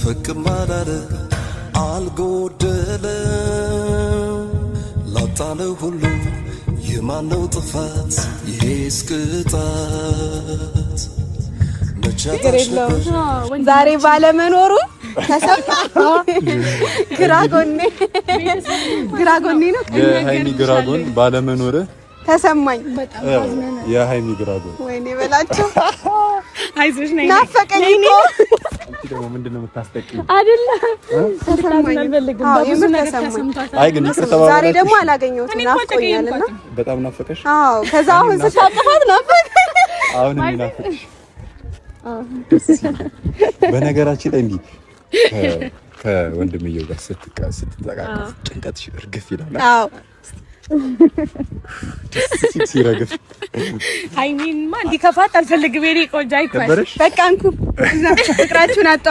ፈቅም አላለ አልጎደለ ላጣለ ሁሉ የማነው ጥፋት ይሄስ ቅጣት ዛሬ ባለመኖሩ ግራጎኔ ነው የሃይሚ ግራጎን ባለመኖር ተሰማኝ የሃይሚ ግራጎን ወይኔ በላቸው አይዞሽ ነኝ ናፈቀኝ እኮ አንቺ ደግሞ ምንድነው የምታስጠቂኝ አይደለ ተሰማኝ አልፈልግም በብዙ ነገር ተሰምቷታል አይ ግን ከተባለ ዛሬ ደግሞ አላገኘሁትም ናፍቆኛልና በጣም ናፈቀሽ አዎ ከዛ አሁን ስታጠፋት ናፈቀ አሁን ምን ናፈቀሽ በነገራችን ላይ እንዲህ ከወንድምየው ጋር ስትጠቃቀፍ ጭንቀትሽ እርግፍ ይላል አዎ ሲረግፍ ሃይሚንማ እንዲከፋት አልፈልግም። የኔ ቆንጆ አይኳል በቃ እንኩ ፍቅራችሁን አጣ